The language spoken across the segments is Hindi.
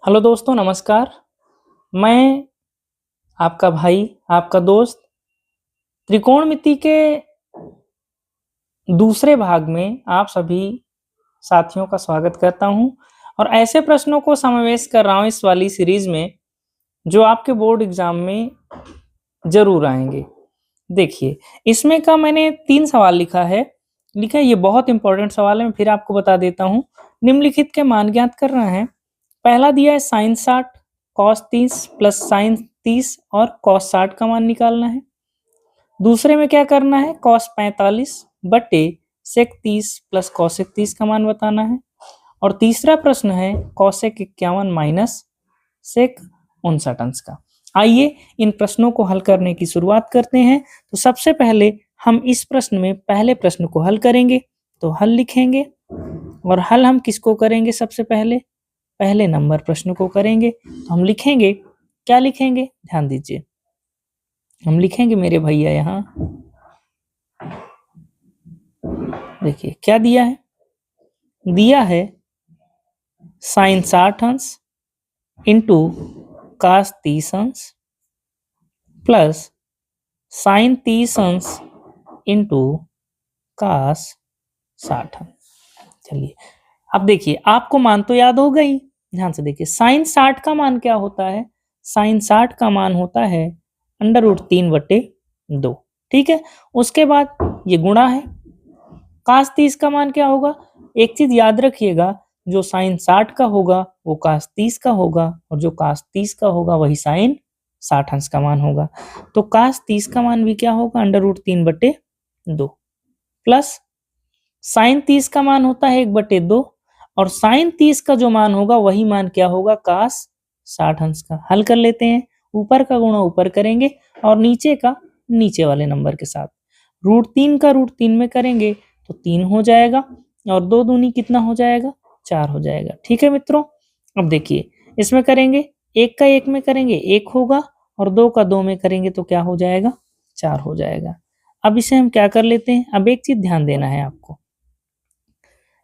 हेलो दोस्तों, नमस्कार। मैं आपका भाई, आपका दोस्त त्रिकोणमिति के दूसरे भाग में आप सभी साथियों का स्वागत करता हूं और ऐसे प्रश्नों को समावेश कर रहा हूं इस वाली सीरीज में जो आपके बोर्ड एग्जाम में ज़रूर आएँगे। देखिए, इसमें का मैंने 3 सवाल लिखा है ये बहुत इम्पोर्टेंट सवाल है, मैं फिर आपको बता देता हूँ। निम्नलिखित के मान ज्ञात करना है। पहला दिया है sin 60 cos 30 प्लस sin 30 और cos 60 का मान निकालना है। दूसरे में क्या करना है cos 45 बटे sec 30 प्लस cosec 30 का मान बताना है। और तीसरा प्रश्न है cosec 51 माइनस sec 59 अंश का। आइए इन प्रश्नों को हल करने की शुरुआत करते हैं। तो सबसे पहले हम इस प्रश्न में पहले प्रश्न को हल करेंगे। तो हल लिखेंगे और हल हम किसको करेंगे सबसे पहले नंबर प्रश्न को करेंगे। तो हम लिखेंगे, क्या लिखेंगे ध्यान दीजिए। हम लिखेंगे मेरे भैया यहाँ, देखिए क्या दिया है sin 60 अंश इंटू cos 30 अंश प्लस sin 30 अंश इंटू cos 60 अंश। चलिए अब देखिए, आपको मान तो याद हो गई, ध्यान से देखिए। sin 60 का मान क्या होता है? sin 60 का मान होता है √3/2। ठीक है, उसके बाद ये गुणा है। cos 30 का मान क्या होगा? एक चीज याद रखिएगा, जो sin 60 का होगा वो cos 30 का होगा और जो cos 30 का होगा वही sin 60 अंश का मान होगा। तो cos 30 का मान भी क्या होगा? √3/2 प्लस sin 30 का मान होता है 1/2 और sin 30 का जो मान होगा वही मान क्या होगा? cos 60 अंश का। हल कर लेते हैं, ऊपर का गुणा ऊपर करेंगे और नीचे का नीचे वाले नंबर के साथ। √3 का √3 में करेंगे तो 3 हो जाएगा और 2 दूनी कितना हो जाएगा? 4 हो जाएगा। ठीक है मित्रों, अब देखिए इसमें करेंगे, 1 का 1 में करेंगे 1 होगा और 2 का 2 में करेंगे तो क्या हो जाएगा? 4 हो जाएगा। अब इसे हम क्या कर लेते हैं, अब एक चीज ध्यान देना है आपको,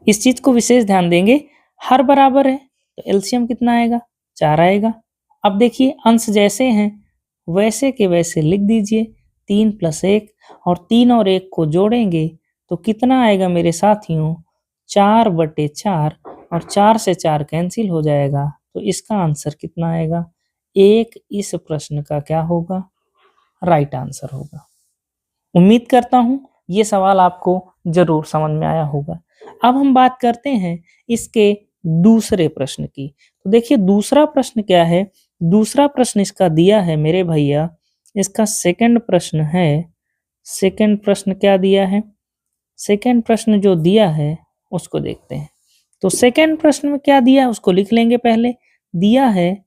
इस चीज को विशेष ध्यान देंगे। हर बराबर है तो एलसीएम कितना आएगा? 4 आएगा। अब देखिए अंश जैसे हैं वैसे के वैसे लिख दीजिए, 3 + 1 और 3 और 1 को जोड़ेंगे तो कितना आएगा मेरे साथियों? 4/4 और 4 से 4 कैंसिल हो जाएगा तो इसका आंसर कितना आएगा? 1 इस प्रश्न का क्या होगा? राइट आंसर होगा। उम्मीद करता हूं ये सवाल आपको जरूर समझ में आया होगा। अब हम बात करते हैं इसके दूसरे प्रश्न की। तो देखिए दूसरा प्रश्न क्या है? दूसरा प्रश्न इसका दिया है मेरे भैया, इसका सेकंड प्रश्न है। सेकंड प्रश्न क्या दिया है? सेकंड प्रश्न जो दिया है उसको देखते हैं। तो सेकंड प्रश्न में क्या दिया है उसको लिख लेंगे पहले। दिया है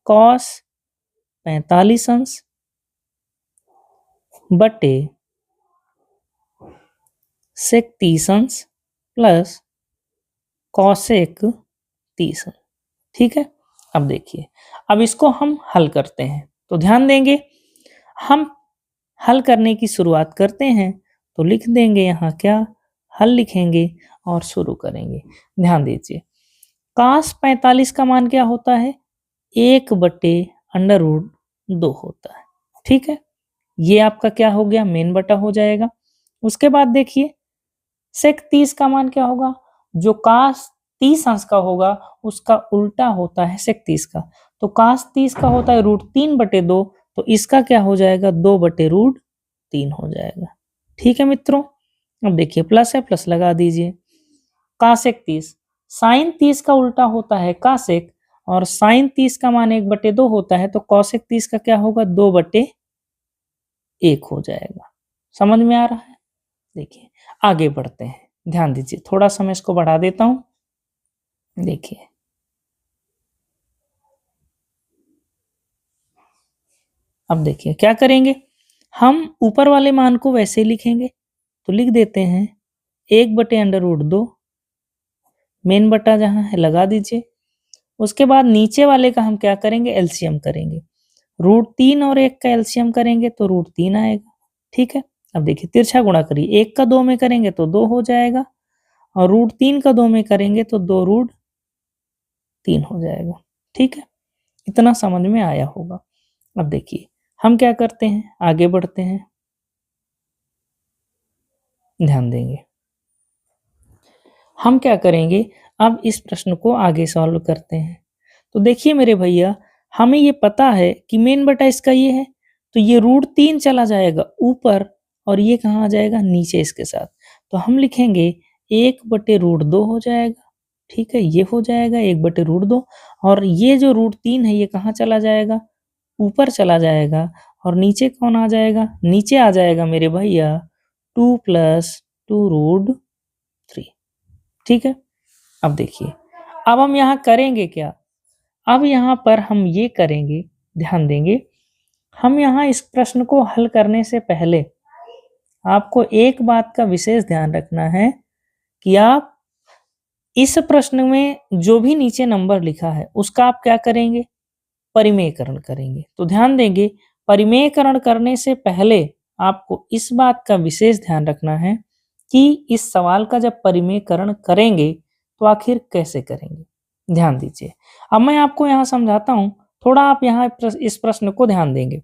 cos 45 अंश बटे sec 30 अंश प्लस cosec 30 अंश। ठीक है, अब देखिए, अब इसको हम हल करते हैं। तो ध्यान देंगे, हम हल करने की शुरुआत करते हैं। तो लिख देंगे यहाँ क्या, हल लिखेंगे और शुरू करेंगे। ध्यान दीजिए, cos 45 का मान क्या होता है? 1/√2 होता है। ठीक है, ये आपका क्या हो गया? मेन बटा हो जाएगा। उसके बाद देखिए sec 30 का मान क्या होगा? जो cos 30 अंश का होगा उसका उल्टा होता है sec 30 का। तो cos 30 का होता है √3/2 तो इसका क्या हो जाएगा? 2/√3 हो जाएगा। ठीक है मित्रों, अब देखिए प्लस है, प्लस लगा दीजिए। cosec 30, sin 30 का उल्टा होता है cosec और sin 30 का मान 1/2 होता है तो cosec 30 का क्या होगा? 2/1 हो जाएगा। समझ में आ रहा है? देखिए आगे बढ़ते हैं, ध्यान दीजिए, थोड़ा सा मैं इसको बढ़ा देता हूं। देखिए अब देखिए क्या करेंगे, हम ऊपर वाले मान को वैसे ही लिखेंगे। तो लिख देते हैं 1/√2, मेन बटा जहां है लगा दीजिए। उसके बाद नीचे वाले का हम क्या करेंगे? एलसीएम करेंगे। √3 और 1 का एलसीएम करेंगे तो √3 आएगा। ठीक है, अब देखिए तिरछा गुणा करिए, 1 का 2 में करेंगे तो 2 हो जाएगा और √3 का 2 में करेंगे तो 2√3 हो जाएगा। ठीक है, इतना समझ में आया होगा। अब देखिए हम क्या करते हैं, आगे बढ़ते हैं, ध्यान देंगे। हम क्या करेंगे, अब इस प्रश्न को आगे सॉल्व करते हैं। तो देखिए मेरे भैया, हमें ये पता है कि मेन बटा इसका ये है, तो ये √3 चला जाएगा ऊपर और ये कहाँ आ जाएगा, नीचे इसके साथ। तो हम लिखेंगे 1/√2 हो जाएगा, ठीक है, ये हो जाएगा 1/√2 और ये जो √3 है ये कहाँ चला जाएगा, ऊपर चला जाएगा और नीचे कौन आ जाएगा, नीचे आ जाएगा मेरे भैया 2 + 2√3, ठीक है। अब देखिए, अब हम यहाँ करेंगे क्या? अब यहाँ पर हम ये करेंगे, ध्यान देंगे, हम यहाँ इस प्रश्न को हल करने से पहले आपको एक बात का विशेष ध्यान रखना है कि आप इस प्रश्न में जो भी नीचे नंबर लिखा है, उसका आप क्या करेंगे? परिमेयकरण करेंगे। तो ध्यान देंगे, परिमेयकरण करने से पहले आपको इस बात का विशेष ध्यान रखना है कि इस सवाल का जब परिमेयकरण करेंगे, तो आखिर कैसे करेंगे? ध्यान दीजिए। अब मैं आपको यहाँ समझाता हूँ, थोड़ा आप यहाँ इस प्रश्न को ध्यान देंगे।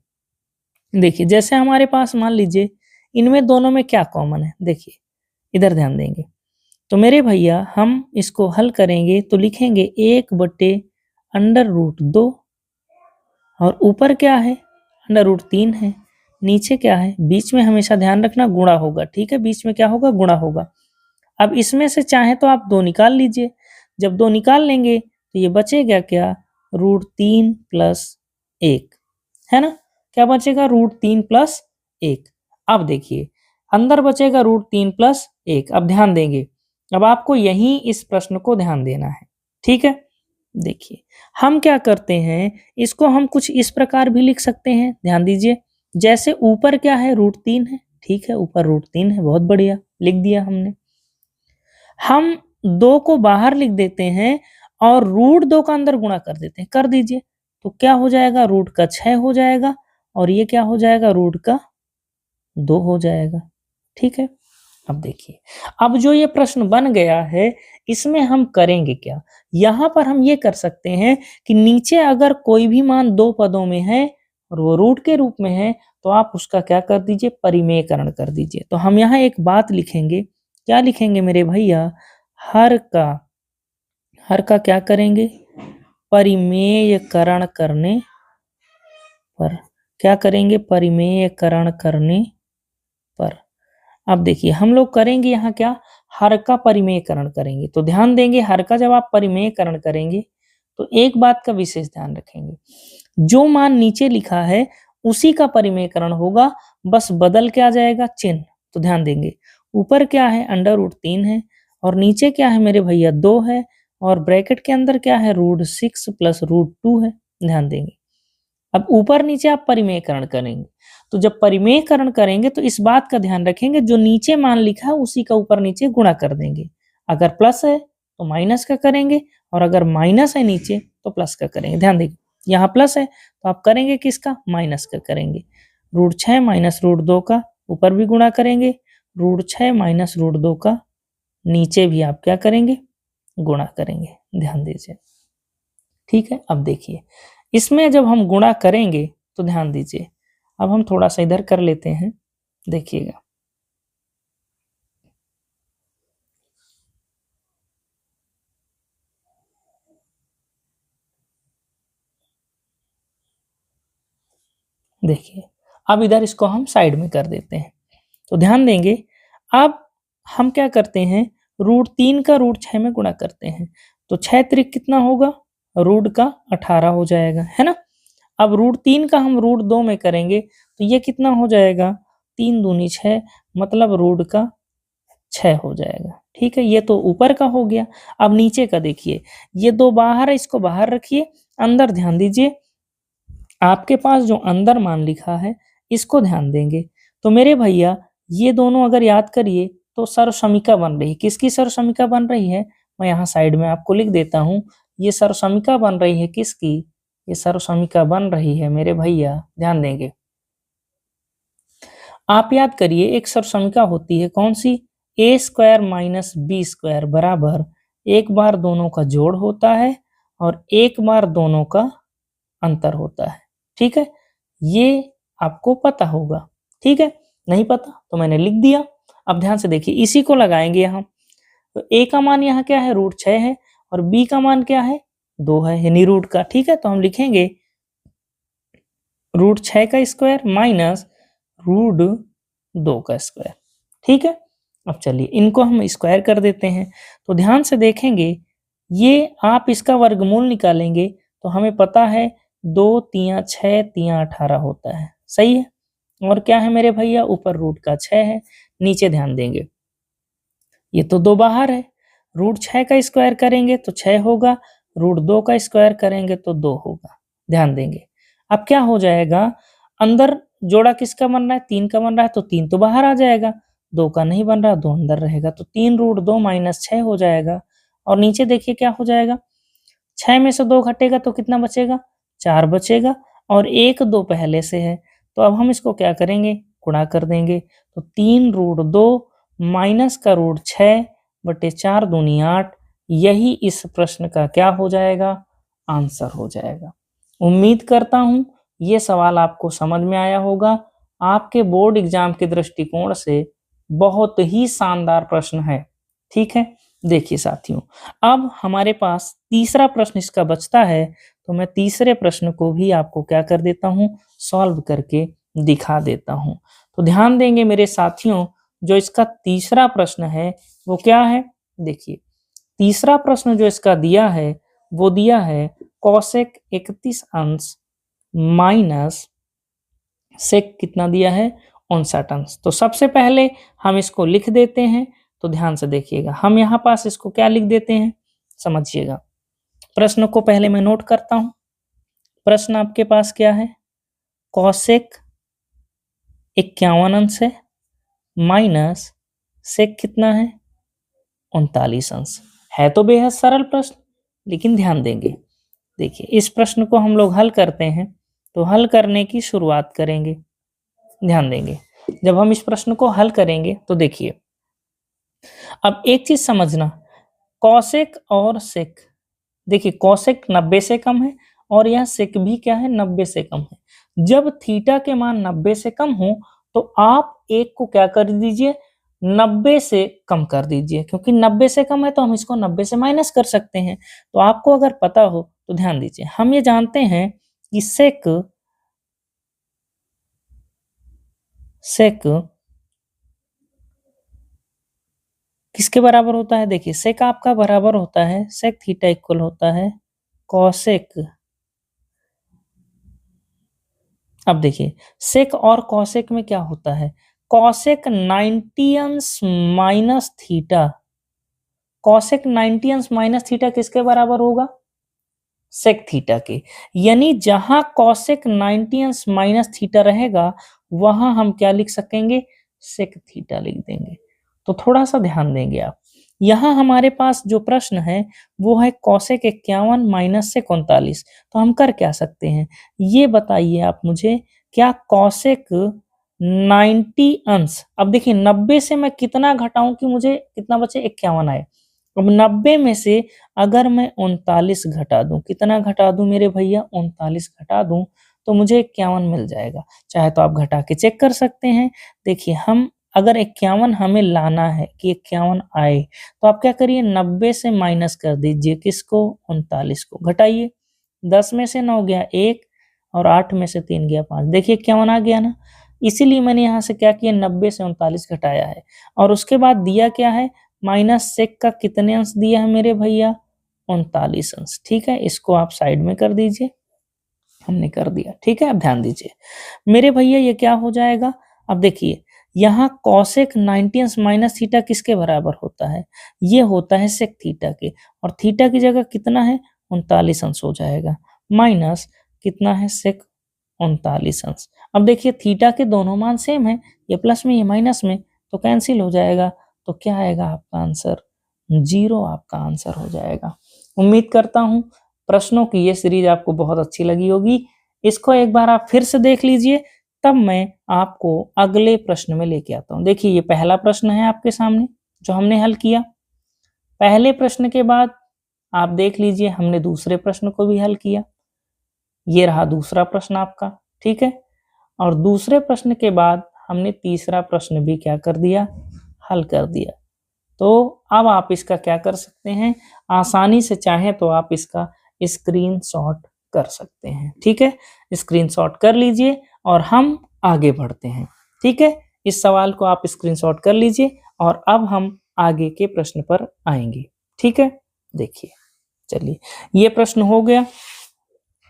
देखिए, जैसे हमारे पास मान लीजिए इनमें दोनों में क्या कॉमन है? देखिए, इधर ध्यान देंगे। तो मेरे भैया हम इसको हल करेंगे तो लिखेंगे 1/√2 और ऊपर क्या है, √3 है, नीचे क्या है, बीच में हमेशा ध्यान रखना गुणा होगा, ठीक है, बीच में क्या होगा, गुणा होगा। अब इसमें से चाहे तो आप 2 निकाल लीजिए, जब 2 निकाल लेंगे तो ये बचेगा क्या, √3 + 1, है ना, क्या बचेगा, √3 + 1। अब देखिए अंदर बचेगा √3 + 1। अब ध्यान देंगे, अब आपको यहीं इस प्रश्न को ध्यान देना है, ठीक है। देखिए हम क्या करते हैं, इसको हम कुछ इस प्रकार भी लिख सकते हैं, ध्यान दीजिए। जैसे ऊपर क्या है, √3 है, ठीक है, ऊपर √3 है, बहुत बढ़िया, लिख दिया हमने। हम 2 को बाहर लिख देते हैं और √2 का अंदर गुणा कर देते हैं, कर दीजिए। तो क्या हो जाएगा, रूट का 6 हो जाएगा और ये क्या हो जाएगा, रूट का 2 हो जाएगा, ठीक है। अब देखिए, अब जो ये प्रश्न बन गया है, इसमें हम करेंगे क्या? यहाँ पर हम ये कर सकते हैं कि नीचे अगर कोई भी मान 2 पदों में है और वो रूट के रूप में है, तो आप उसका क्या कर दीजिए, परिमेयकरण कर दीजिए। तो हम यहाँ एक बात लिखेंगे, क्या लिखेंगे मेरे भैया, हर का क्या करेंगे, परिमेयकरण करने पर, क्या करेंगे, परिमेयकरण करने पर। अब देखिए हम लोग करेंगे यहाँ क्या, हर का परिमेयकरण करेंगे। तो ध्यान देंगे, हर का जब आप परिमेयकरण करेंगे तो एक बात का विशेष ध्यान रखेंगे, जो मान नीचे लिखा है उसी का परिमेयकरण होगा, बस बदल के आ जाएगा चिन्ह। तो ध्यान देंगे, ऊपर क्या है, √3 है और नीचे क्या है मेरे भैया, 2 है और ब्रैकेट के अंदर क्या है, √6 + √2 है। ध्यान देंगे, अब ऊपर नीचे आप परिमेयकरण करेंगे, तो जब परिमेयकरण करेंगे तो इस बात का ध्यान रखेंगे, जो नीचे मान लिखा है उसी का ऊपर नीचे गुणा कर देंगे। अगर प्लस है तो माइनस का करेंगे और अगर माइनस है नीचे तो प्लस का करेंगे। ध्यान देंगे, यहाँ प्लस है तो आप करेंगे किसका, माइनस का करेंगे। √6 - √2 का ऊपर भी गुणा करेंगे, √6 - √2 का नीचे भी आप क्या करेंगे, गुणा करेंगे। ध्यान दीजिए, ठीक है। अब देखिए इसमें जब हम गुणा करेंगे तो ध्यान दीजिए, अब हम थोड़ा सा इधर कर लेते हैं, देखिएगा। देखिए अब इधर इसको हम साइड में कर देते हैं। तो ध्यान देंगे, अब हम क्या करते हैं, √3 का √6 में गुणा करते हैं। तो 6 त्रिक कितना होगा, रूट का 18 हो जाएगा, है ना। अब √3 का हम √2 में करेंगे तो ये कितना हो जाएगा, 3 दूनी 6, मतलब रूट का 6 हो जाएगा, ठीक है। ये तो ऊपर का हो गया। अब नीचे का देखिए, ये 2 बाहर है, इसको बाहर रखिए, अंदर ध्यान दीजिए, आपके पास जो अंदर मान लिखा है इसको ध्यान देंगे। तो मेरे भैया ये दोनों अगर याद करिए तो सर्वसमीका बन रही है। किसकी सर्वसमीका बन रही है, मैं यहाँ साइड में आपको लिख देता हूँ। ये सर्वसमीका बन रही है किसकी, ये सर्वसमीका बन रही है मेरे भैया, ध्यान देंगे। आप याद करिए, एक सर्वसमीका होती है कौन सी, a² - b² बराबर, एक बार दोनों का जोड़ होता है और एक बार दोनों का अंतर होता है। ठीक है, ये आपको पता होगा। ठीक है, नहीं पता तो मैंने लिख दिया। अब ध्यान से देखिए, इसी को लगाएंगे यहाँ। तो a का मान यहाँ क्या है, √6 है, और b का मान क्या है, 2 है, यानी रूट का। ठीक है, तो हम लिखेंगे √6 का स्क्वायर माइनस √2 का स्क्वायर। ठीक है, अब चलिए इनको हम स्क्वायर कर देते हैं। तो ध्यान से देखेंगे, ये आप इसका वर्गमूल निकालेंगे तो हमें पता है 2 3 6 3 18 होता है। सही है, और क्या है मेरे भैया, ऊपर रूट का 6 है, नीचे ध्यान देंगे ये तो 2 बाहर है। √6 का स्क्वायर करेंगे तो 6 होगा, √2 का स्क्वायर करेंगे तो 2 होगा। ध्यान देंगे, अब क्या हो जाएगा, अंदर जोड़ा किसका बन रहा है, 3 का बन रहा है, तो 3 तो बाहर आ जाएगा, 2 का नहीं बन रहा, 2 अंदर रहेगा, तो 3 √2 माइनस 6 हो जाएगा। और नीचे देखिए क्या हो जाएगा, 6 में से 2 घटेगा तो कितना बचेगा, 4 बचेगा, और 1 2 पहले से है, तो अब हम इसको क्या करेंगे, गुणा कर देंगे। तो 3 √2 माइनस का √6 बटे 4 दूनी 8, यही इस प्रश्न का क्या हो जाएगा, आंसर हो जाएगा। उम्मीद करता हूं ये सवाल आपको समझ में आया होगा। आपके बोर्ड एग्जाम के दृष्टिकोण से बहुत ही शानदार प्रश्न है। ठीक है, देखिए साथियों, अब हमारे पास तीसरा प्रश्न इसका बचता है, तो मैं तीसरे प्रश्न को भी आपको क्या कर देता हूं, सॉल्व करके दिखा देता हूं। तो ध्यान देंगे मेरे साथियों, जो इसका तीसरा प्रश्न है वो क्या है, देखिए तीसरा प्रश्न जो इसका दिया है वो दिया है कॉसेक 31 अंश माइनस सेक कितना दिया है, 59 अंश। तो सबसे पहले हम इसको लिख देते हैं। तो ध्यान से देखिएगा, हम यहाँ पास इसको क्या लिख देते हैं, समझिएगा। प्रश्न को पहले मैं नोट करता हूं। प्रश्न आपके पास क्या है, कॉसेक 51 अंश है माइनस सेक कितना है, 39 अंश है। तो बेहद सरल प्रश्न, लेकिन ध्यान देंगे, देखिए इस प्रश्न को हम लोग हल करते हैं तो हल करने की शुरुआत करेंगे। ध्यान देंगे, जब हम इस प्रश्न को हल करेंगे तो देखिए, अब एक चीज समझना, कॉसेक और सेक, देखिए कॉसेक 90 से कम है और यह सेक भी क्या है, 90 से कम है। जब थीटा के मान 90 से कम हो तो आप एक को क्या कर दीजिए, 90 से कम कर दीजिए, क्योंकि 90 से कम है तो हम इसको 90 से माइनस कर सकते हैं। तो आपको अगर पता हो तो ध्यान दीजिए, हम ये जानते हैं कि सेक किसके बराबर होता है, देखिए सेक आपका बराबर होता है, सेक थीटा इक्वल होता है कॉसेक। अब देखिए सेक और कॉसेक में क्या होता है, कॉसेक 90 अंश माइनस थीटा, कॉसेक 90 अंश माइनस थीटा किसके बराबर होगा, सेक थीटा के। यानी जहां कॉसेक 90 अंश माइनस थीटा रहेगा वहां हम क्या लिख सकेंगे, सेक थीटा लिख देंगे। तो थोड़ा सा ध्यान देंगे आप, यहाँ हमारे पास जो प्रश्न है वो है कॉसेक 51 माइनस सेक 39। तो हम कर क्या सकते हैं, ये बताइए आप मुझे, क्या कॉसेक 90 अंश, अब देखिए 90 से मैं कितना घटाऊं कि मुझे कितना बचे, 51 आए। अब 90 में से अगर मैं 39 घटा दूं, कितना घटा दूं मेरे भैया, 39 घटा दूं, तो मुझे 51 मिल जाएगा। चाहे तो आप घटा के चेक कर सकते हैं। देखिए हम अगर 51 हमें लाना है कि 51 आए, तो आप क्या करिए, 90 से माइनस कर दीजिए, किसको, 39 को। घटाइए, 10 में से 9 गया 1 और 8 में से 3 गया 5, देखिए 51 आ गया ना। इसीलिए मैंने यहाँ से क्या किया, 90 से 39 घटाया है। और उसके बाद दिया क्या है, माइनस सेक का कितने अंश दिया है मेरे भैया, 39 अंश। ठीक है, इसको आप साइड में कर दीजिए, हमने कर दिया। ठीक है, अब ध्यान दीजिए मेरे भैया, ये क्या हो जाएगा, अब देखिए यहाँ कॉसेक 90 अंश माइनस थीटा किसके बराबर होता है, ये होता है सेक थीटा के, और थीटा की जगह कितना है, 39 अंश हो जाएगा, माइनस कितना है, सेक 39 अंश। अब देखिए थीटा के दोनों मान सेम है, ये प्लस में ये माइनस में, तो कैंसिल हो जाएगा। तो क्या आएगा आपका आंसर, 0 आपका आंसर हो जाएगा। उम्मीद करता हूं प्रश्नों की ये सीरीज आपको बहुत अच्छी लगी होगी। इसको एक बार आप फिर से देख लीजिए, तब मैं आपको अगले प्रश्न में लेके आता हूं। देखिए ये पहला प्रश्न है आपके सामने जो हमने हल किया। पहले प्रश्न के बाद आप देख लीजिए हमने दूसरे प्रश्न को भी हल किया। ये रहा दूसरा प्रश्न आपका, ठीक है। और दूसरे प्रश्न के बाद हमने तीसरा प्रश्न भी क्या कर दिया, हल कर दिया। तो अब आप इसका क्या कर सकते हैं, आसानी से चाहे तो आप इसका स्क्रीनशॉट कर सकते हैं, ठीक है। स्क्रीनशॉट कर लीजिए और हम आगे बढ़ते हैं, ठीक है। इस सवाल को आप स्क्रीनशॉट कर लीजिए और अब हम आगे के प्रश्न पर आएंगे, ठीक है। देखिए, चलिए ये प्रश्न हो गया,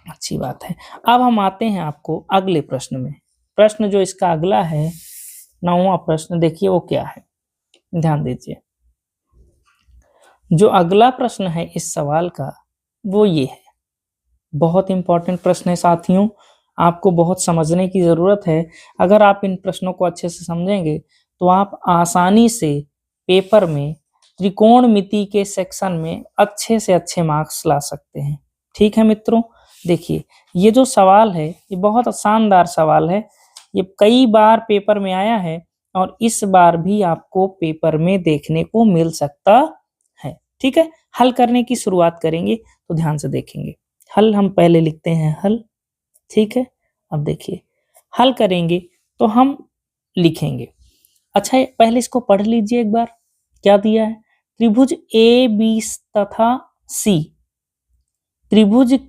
अच्छी बात है। अब हम आते हैं आपको अगले प्रश्न में। प्रश्न जो इसका अगला है, 9वां प्रश्न, देखिए वो क्या है, ध्यान दीजिए। जो अगला प्रश्न है इस सवाल का वो ये है, बहुत इंपॉर्टेंट प्रश्न है साथियों, आपको बहुत समझने की जरूरत है। अगर आप इन प्रश्नों को अच्छे से समझेंगे तो आप आसानी से पेपर में त्रिकोणमिति के सेक्शन में अच्छे से अच्छे मार्क्स ला सकते हैं, ठीक है मित्रों। देखिए ये जो सवाल है ये बहुत शानदार सवाल है, ये कई बार पेपर में आया है और इस बार भी आपको पेपर में देखने को मिल सकता है, ठीक है। हल करने की शुरुआत करेंगे तो ध्यान से देखेंगे। हल हम पहले लिखते हैं हल, ठीक है। अब देखिए हल करेंगे तो हम लिखेंगे, अच्छा पहले इसको पढ़ लीजिए एक बार, क्या दिया है, त्रिभुज ए बी तथा सी, त्रिभुज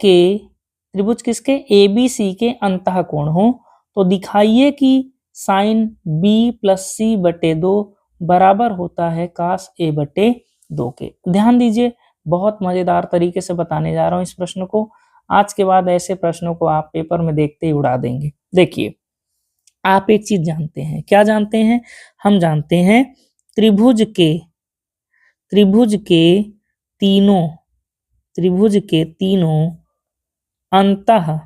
किसके, ए बी सी के अंतःकोण हो तो दिखाइए कि साइन बी प्लस सी बटे 2 बराबर होता है कास ए बटे 2 के। ध्यान दीजिए, बहुत मजेदार तरीके से बताने जा रहा हूं इस प्रश्न को। आज के बाद ऐसे प्रश्नों को आप पेपर में देखते ही उड़ा देंगे। देखिए आप एक चीज जानते हैं, क्या जानते हैं, हम जानते हैं त्रिभुज के तीनों अंतः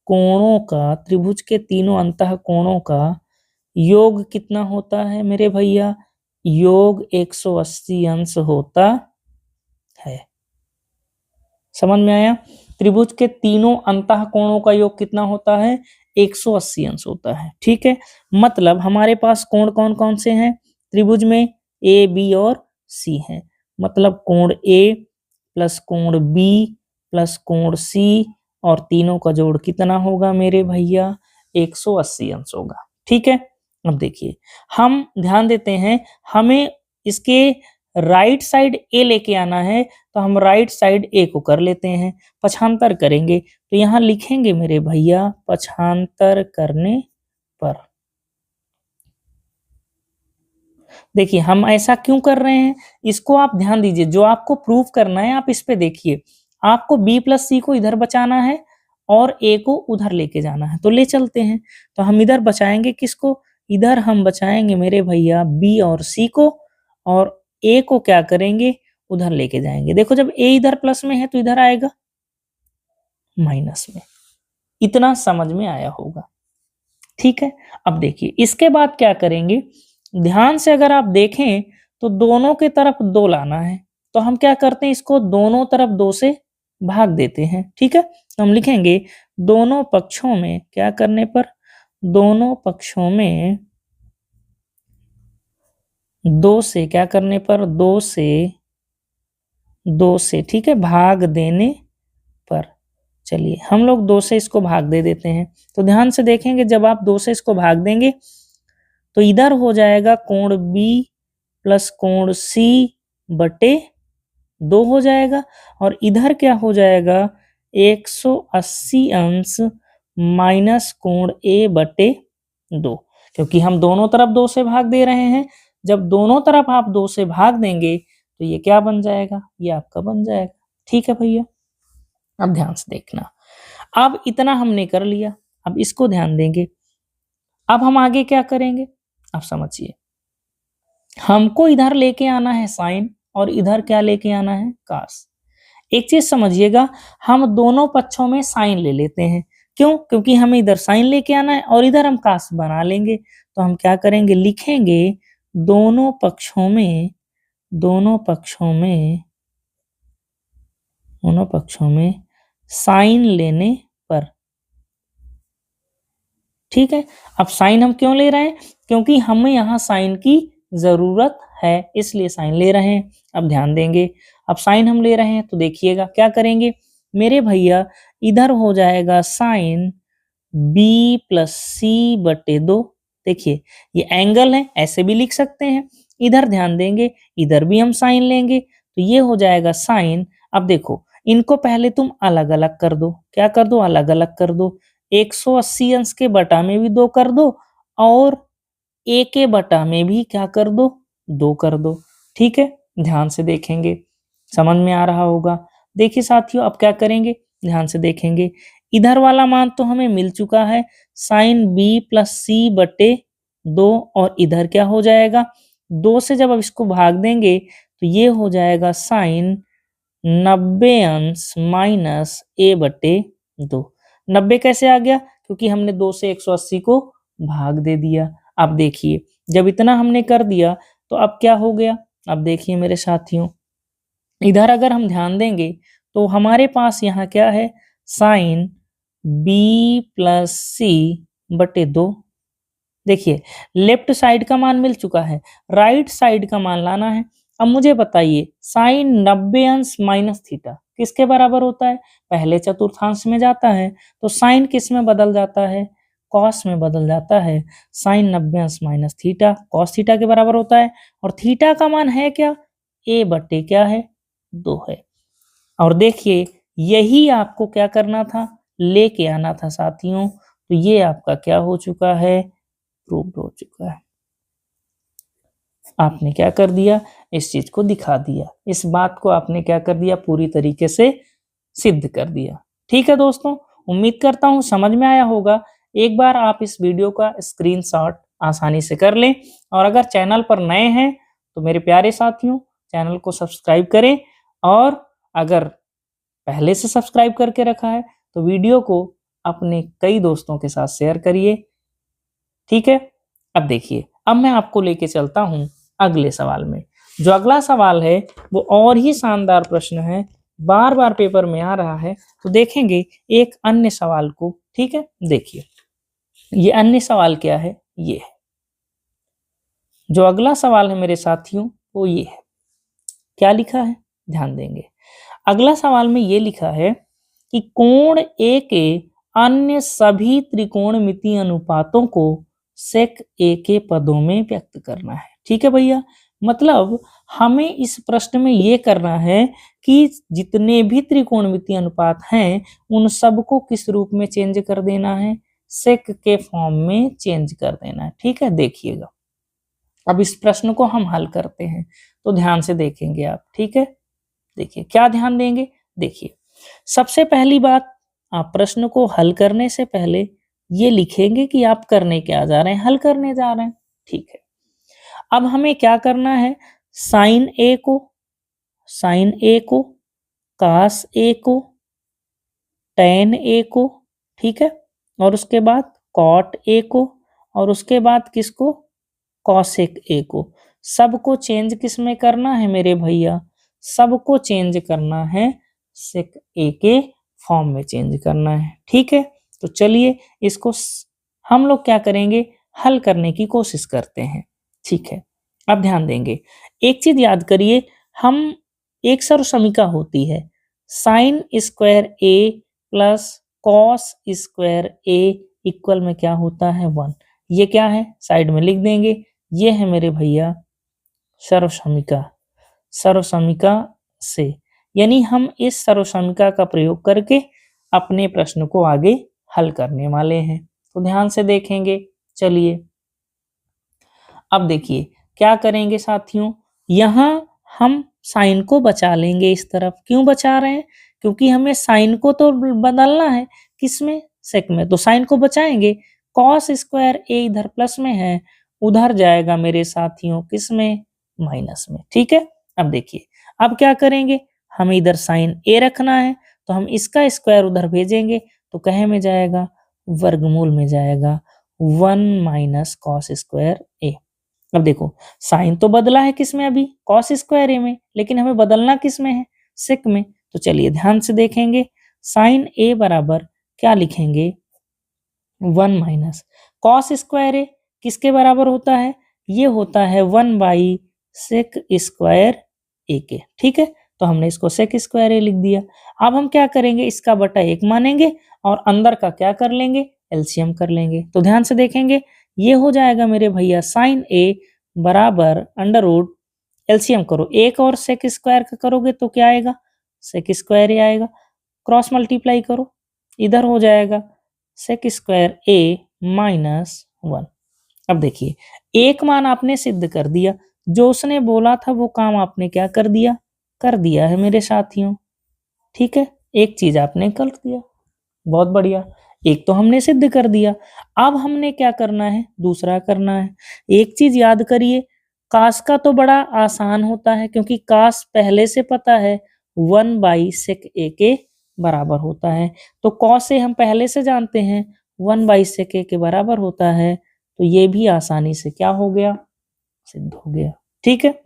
कोणों का, त्रिभुज के तीनों अंतः कोणों का योग कितना होता है मेरे भैया, योग 180 अंश होता है। समझ में आया, त्रिभुज के तीनों अंतः कोणों का योग कितना होता है, 180 अंश होता है, ठीक है। मतलब हमारे पास कोण कौन कौन से हैं त्रिभुज में, ए बी और सी हैं। मतलब कोण ए प्लस कोण बी प्लस कोण सी और तीनों का जोड़ कितना होगा मेरे भैया, 180 अंश होगा, ठीक है। अब देखिए हम ध्यान देते हैं, हमें इसके राइट साइड ए लेके आना है तो हम राइट साइड ए को कर लेते हैं, पक्षांतर करेंगे तो यहां लिखेंगे मेरे भैया पक्षांतर करने पर। देखिए हम ऐसा क्यों कर रहे हैं, इसको आप ध्यान दीजिए, जो आपको प्रूफ करना है आप इस पे देखिए। आपको बी प्लस सी को इधर बचाना है और ए को उधर लेके जाना है, तो ले चलते हैं। तो हम इधर बचाएंगे किसको, इधर हम बचाएंगे मेरे भैया बी और सी को, और ए को क्या करेंगे, उधर लेके जाएंगे। देखो जब ए इधर प्लस में है तो इधर आएगा माइनस में। इतना समझ में आया होगा, ठीक है। अब देखिए इसके बाद क्या करेंगे, ध्यान से अगर आप देखें तो दोनों के तरफ 2 लाना है, तो हम क्या करते हैं, इसको दोनों तरफ 2 से भाग देते हैं, ठीक है। तो हम लिखेंगे दोनों पक्षों में क्या करने पर, दोनों पक्षों में 2 से क्या करने पर, 2 से ठीक है भाग देने पर। चलिए हम लोग 2 से इसको भाग दे देते हैं। तो ध्यान से देखेंगे जब आप 2 से इसको भाग देंगे तो इधर हो जाएगा कोण बी प्लस कोण सी बटे 2 हो जाएगा, और इधर क्या हो जाएगा 180 अंश माइनस कोण ए बटे 2, क्योंकि हम दोनों तरफ 2 से भाग दे रहे हैं। जब दोनों तरफ आप 2 से भाग देंगे तो ये क्या बन जाएगा, ये आपका बन जाएगा, ठीक है भैया। अब ध्यान से देखना, अब इतना हमने कर लिया, अब इसको ध्यान देंगे। अब हम आगे क्या करेंगे, आप समझिए, हमको इधर लेके आना है साइन और इधर क्या लेके आना है कास। एक चीज समझिएगा, हम दोनों पक्षों में साइन ले लेते हैं, क्यों, क्योंकि हमें इधर साइन लेके आना है और इधर हम कास बना लेंगे। तो हम क्या करेंगे, लिखेंगे दोनों पक्षों में साइन लेने पर, ठीक है। अब साइन हम क्यों ले रहे हैं, क्योंकि हमें यहाँ साइन की जरूरत है, इसलिए साइन ले रहे हैं। अब ध्यान देंगे, अब साइन हम ले रहे हैं तो देखिएगा क्या करेंगे मेरे भैया, इधर हो जाएगा साइन बी प्लस सी बटे 2। देखिए ये एंगल है, ऐसे भी लिख सकते हैं। इधर ध्यान देंगे, इधर भी हम साइन लेंगे तो ये हो जाएगा साइन। अब देखो इनको पहले तुम अलग अलग कर दो। क्या कर दो? अलग अलग कर दो। 180 अंश के बटा में भी 2 कर दो और ए के बटा में भी क्या कर दो? 2 कर दो। ठीक है, ध्यान से देखेंगे, समझ में आ रहा होगा। देखिए साथियों अब क्या करेंगे, ध्यान से देखेंगे। इधर वाला मान तो हमें मिल चुका है साइन बी प्लस सी बटे 2 और इधर क्या हो जाएगा 2 से जब अब इसको भाग देंगे तो ये हो जाएगा साइन 90 अंश माइनस ए बटे 2। 90 कैसे आ गया? क्योंकि हमने 2 से 180 को भाग दे दिया। अब देखिए जब इतना हमने कर दिया तो अब क्या हो गया? अब देखिए मेरे साथियों, इधर अगर हम ध्यान देंगे तो हमारे पास यहाँ क्या है साइन बी प्लस सी बटे 2। देखिए लेफ्ट साइड का मान मिल चुका है, राइट साइड का मान लाना है। अब मुझे बताइए साइन 90 अंश माइनस थीटा किसके बराबर होता है? पहले चतुर्थांश में जाता है तो साइन किस में बदल जाता है? कॉस में बदल जाता है। साइन 90 अंश माइनस थीटा कॉस थीटा के बराबर होता है और थीटा का मान है क्या? ए बटे क्या है? 2 है। और देखिए यही आपको क्या करना था? लेके आना था साथियों। तो ये आपका क्या हो चुका है? प्रूव्ड हो चुका है। आपने क्या कर दिया? इस चीज को दिखा दिया, इस बात को आपने क्या कर दिया? पूरी तरीके से सिद्ध कर दिया। ठीक है दोस्तों, उम्मीद करता हूं समझ में आया होगा। एक बार आप इस वीडियो का स्क्रीनशॉट आसानी से कर लें और अगर चैनल पर नए हैं तो मेरे प्यारे साथियों चैनल को सब्सक्राइब करें और अगर पहले से सब्सक्राइब करके रखा है तो वीडियो को अपने कई दोस्तों के साथ शेयर करिए। ठीक है, अब देखिए अब मैं आपको लेके चलता हूं अगले सवाल में। जो अगला सवाल है वो और ही शानदार प्रश्न है, बार बार पेपर में आ रहा है। तो देखेंगे एक अन्य सवाल को। ठीक है, देखिए ये अन्य सवाल क्या है? ये है जो अगला सवाल है मेरे साथियों वो ये है। क्या लिखा है? ध्यान देंगे। अगला सवाल में ये लिखा है कि कोण ए के अन्य सभी त्रिकोणमितीय अनुपातों को सेक ए के पदों में व्यक्त करना है। ठीक है भैया, मतलब हमें इस प्रश्न में ये करना है कि जितने भी त्रिकोणमितीय अनुपात हैं उन सबको किस रूप में चेंज कर देना है? सेक के फॉर्म में चेंज कर देना है। ठीक है, देखिएगा अब इस प्रश्न को हम हल करते हैं तो ध्यान से देखेंगे आप। ठीक है, देखिए क्या ध्यान देंगे। देखिए सबसे पहली बात, आप प्रश्न को हल करने से पहले ये लिखेंगे कि आप करने क्या जा रहे हैं? हल करने जा रहे हैं। ठीक है, अब हमें क्या करना है? साइन ए को, कास ए को, टेन ए को, ठीक है, और उसके बाद कॉट ए को और उसके बाद किसको? कॉसेक ए को। सबको चेंज किस में करना है मेरे भैया? सबको चेंज करना है सेक ए के फॉर्म में चेंज करना है। ठीक है, तो चलिए इसको हम लोग क्या करेंगे? हल करने की कोशिश करते हैं। ठीक है, अब ध्यान देंगे, एक चीज याद करिए, हम एक सर्वसमीका होती है साइन स्क्वायर ए प्लस कॉस स्क्वायर ए इक्वल में क्या होता है? 1। ये क्या है? साइड में लिख देंगे। ये है मेरे भैया सर्वसमीका। सर्वसमीका से यानी हम इस सर्वसमीका का प्रयोग करके अपने प्रश्न को आगे हल करने वाले हैं। तो ध्यान से देखेंगे। चलिए अब देखिए क्या करेंगे साथियों, यहाँ हम साइन को बचा लेंगे इस तरफ। क्यों बचा रहे हैं? क्योंकि हमें साइन को तो बदलना है किसमें? सेक में। तो साइन को बचाएंगे। कॉस स्क्वायर ए इधर प्लस में है, उधर जाएगा मेरे साथियों किसमें? माइनस में। ठीक है, अब देखिए अब क्या करेंगे, हमें इधर साइन ए रखना है तो हम इसका स्क्वायर उधर भेजेंगे तो कहे में जाएगा? वर्गमूल में जाएगा 1 माइनस कॉस स्क्वायर ए। अब देखो साइन तो बदला है किसमें? अभी कॉस स्क्वायर ए में, लेकिन हमें बदलना किसमें है? सेक में। तो चलिए ध्यान से देखेंगे, साइन ए बराबर क्या लिखेंगे? 1 माइनस कॉस स्क्वायर ए किसके बराबर होता है? ये होता है 1 बाई सेक स्क्वायर ए के। ठीक है, तो हमने इसको sec स्क्वायर a लिख दिया। अब हम क्या करेंगे, इसका बटा 1 मानेंगे और अंदर का क्या कर लेंगे, एलसीएम कर लेंगे। तो ध्यान से देखेंगे, ये हो जाएगा मेरे भैया sin a बराबर अंडर रूट, एलसीएम करो 1 और sec स्क्वायर का करोगे तो क्या आएगा, sec स्क्वायर a आएगा। क्रॉस मल्टीप्लाई करो, इधर हो जाएगा sec स्क्वायर a माइनस 1। अब देखिए, एक मान आपने सिद्ध कर दिया, जो उसने बोला था वो काम आपने क्या कर दिया है मेरे साथियों। ठीक है, एक चीज आपने कर दिया, बहुत बढ़िया, एक तो हमने सिद्ध कर दिया। अब हमने क्या करना है, दूसरा करना है। एक चीज याद करिए, कास का तो बड़ा आसान होता है, क्योंकि कास पहले से पता है 1/sec a के बराबर होता है। तो कॉस ए हम पहले से जानते हैं 1/sec a के बराबर होता है, तो ये भी आसानी से क्या हो गया, सिद्ध हो गया। ठीक है,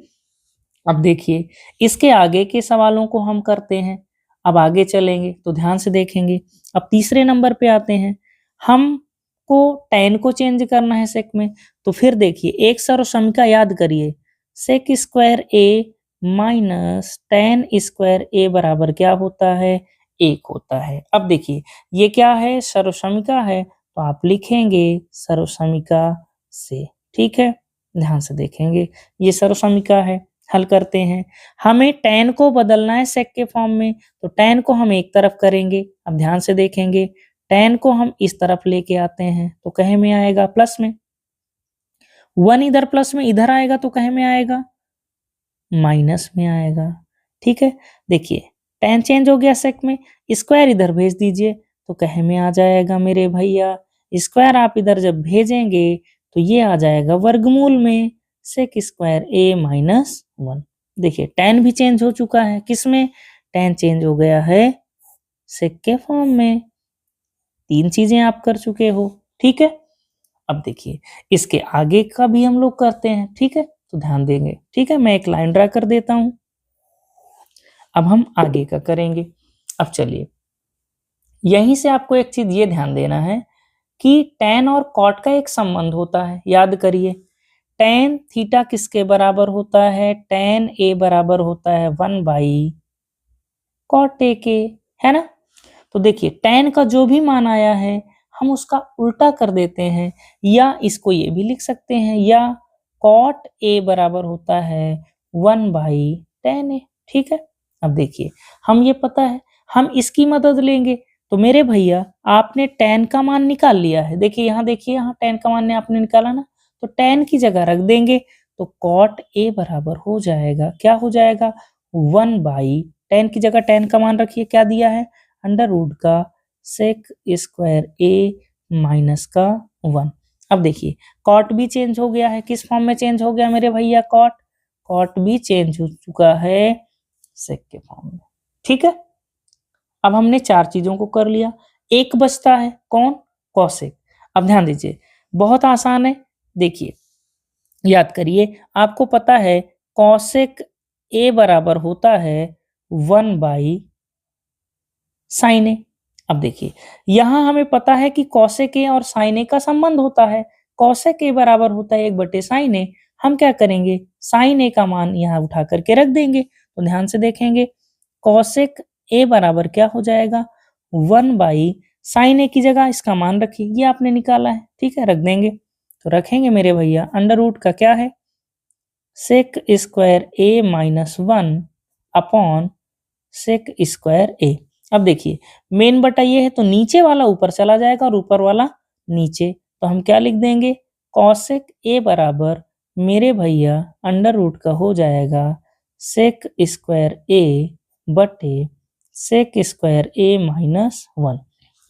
अब देखिए इसके आगे के सवालों को हम करते हैं। अब आगे चलेंगे तो ध्यान से देखेंगे। अब तीसरे नंबर पे आते हैं, हमको tan को चेंज करना है sec में। तो फिर देखिए, एक सर्वसमीका याद करिए, sec square a minus tan square a बराबर क्या होता है, 1 होता है। अब देखिए, ये क्या है, सर्वसमीका है, तो आप लिखेंगे सर्वसमीका से। ठीक है, ध्यान से देखेंगे, ये सर्वसमीका है, हल करते हैं। हमें tan को बदलना है sec के फॉर्म में, तो tan को हम एक तरफ करेंगे। अब ध्यान से देखेंगे, tan को हम इस तरफ लेके आते हैं, तो कहे में आएगा प्लस में, 1 इधर प्लस में इधर आएगा तो कहे में आएगा माइनस में आएगा। ठीक है, देखिए tan चेंज हो गया sec में, स्क्वायर इधर भेज दीजिए तो कहे में आ जाएगा मेरे भैया। स्क्वायर आप इधर जब भेजेंगे तो ये आ जाएगा वर्गमूल में sec स्क्वायर a माइनस 1। देखिए tan भी चेंज हो चुका है, किसमें, tan चेंज हो गया है sec के फॉर्म में। 3 चीजें आप कर चुके हो। ठीक है, अब देखिए इसके आगे का भी हम लोग करते हैं। ठीक है, तो ध्यान देंगे। ठीक है, मैं एक लाइन ड्रा कर देता हूं, अब हम आगे का करेंगे। अब चलिए, यहीं से आपको एक चीज ये ध्यान देना है कि tan और cot का एक संबंध होता है। याद करिए, tan थीटा किसके बराबर होता है, tan a बराबर होता है 1/cot a के, है ना। तो देखिए tan का जो भी मान आया है हम उसका उल्टा कर देते हैं, या इसको ये भी लिख सकते हैं, या cot a बराबर होता है 1/tan a। ठीक है, अब देखिए हम ये पता है, हम इसकी मदद लेंगे। तो मेरे भैया आपने tan का मान निकाल लिया है, देखिए यहाँ, देखिए यहाँ tan का मान ने आपने निकाला ना, तो tan की जगह रख देंगे तो cot a बराबर हो जाएगा, क्या हो जाएगा, 1/tan की जगह tan का मान रखिए, क्या दिया है, अंडर रूट का sec स्क्वायर a माइनस का 1। अब देखिए cot भी चेंज हो गया है, किस फॉर्म में चेंज हो गया मेरे भैया, cot भी चेंज हो चुका है sec के फॉर्म में। ठीक है, अब हमने 4 चीजों को कर लिया, एक बचता है, कौन, cosec। अब ध्यान दीजिए, बहुत आसान है, देखिए याद करिए, आपको पता है cosec a बराबर होता है 1/sin a। अब देखिए यहां हमें पता है कि cosec a और sin a का संबंध होता है, cosec a बराबर होता है 1/sin a। हम क्या करेंगे, sin a का मान यहाँ उठा करके रख देंगे। तो ध्यान से देखेंगे, cosec a बराबर क्या हो जाएगा, 1/sin a की जगह इसका मान रखिए, ये आपने निकाला है। ठीक है, रख देंगे, तो रखेंगे मेरे भैया, अंडर रूट का क्या है, sec square a minus 1 upon sec square a। अब देखिए मेन बटा ये है, तो नीचे वाला ऊपर चला जाएगा और ऊपर वाला नीचे, तो हम क्या लिख देंगे, cosec a बराबर मेरे भैया अंडर रूट का हो जाएगा sec स्क्वायर a बटे sec स्क्वायर a माइनस 1।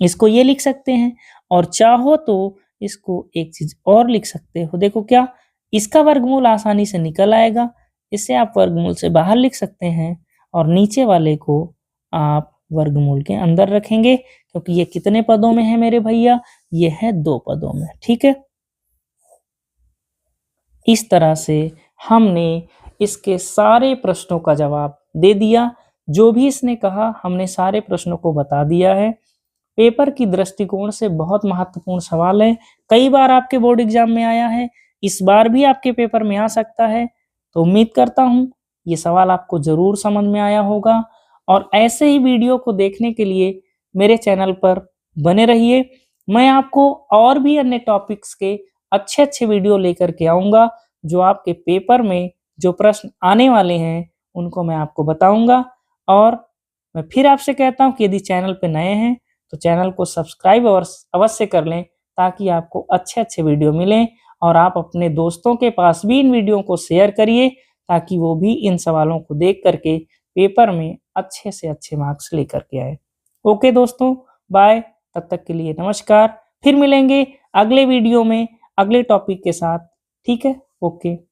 इसको ये लिख सकते हैं, और चाहो तो इसको एक चीज और लिख सकते हो, देखो क्या, इसका वर्गमूल आसानी से निकल आएगा, इसे आप वर्गमूल से बाहर लिख सकते हैं, और नीचे वाले को आप वर्गमूल के अंदर रखेंगे, क्योंकि ये कितने पदों में है मेरे भैया, ये है 2 पदों में। ठीक है, इस तरह से हमने इसके सारे प्रश्नों का जवाब दे दिया, जो भी इसने कहा हमने सारे प्रश्नों को बता दिया है। पेपर की दृष्टिकोण से बहुत महत्वपूर्ण सवाल है, कई बार आपके बोर्ड एग्जाम में आया है, इस बार भी आपके पेपर में आ सकता है। तो उम्मीद करता हूं ये सवाल आपको ज़रूर समझ में आया होगा और ऐसे ही वीडियो को देखने के लिए मेरे चैनल पर बने रहिए। मैं आपको और भी अन्य टॉपिक्स के अच्छे-अच्छे वीडियो लेकर के आऊँगा, जो आपके पेपर में जो प्रश्न आने वाले हैं, उनको मैं आपको बताऊँगा। और मैं फिर आपसे कहता हूँ कि यदि चैनल पे नए हैं, तो चैनल को सब्सक्राइब अवश्य कर लें, ताकि आपको अच्छे-अच्छे वीडियो मिलें और आप अपने दोस्तों के पास भी इन वीडियो को शेयर करिए, ताकि वो भी इन सवालों को देख कर के पेपर में अच्छे से अच्छे मार्क्स लेकर के आए। ओके दोस्तों, बाय। तब तक के लिए नमस्कार। फिर मिलेंगे अगले वीडियो में अगले टॉपिक के साथ। ठीक है? ओके।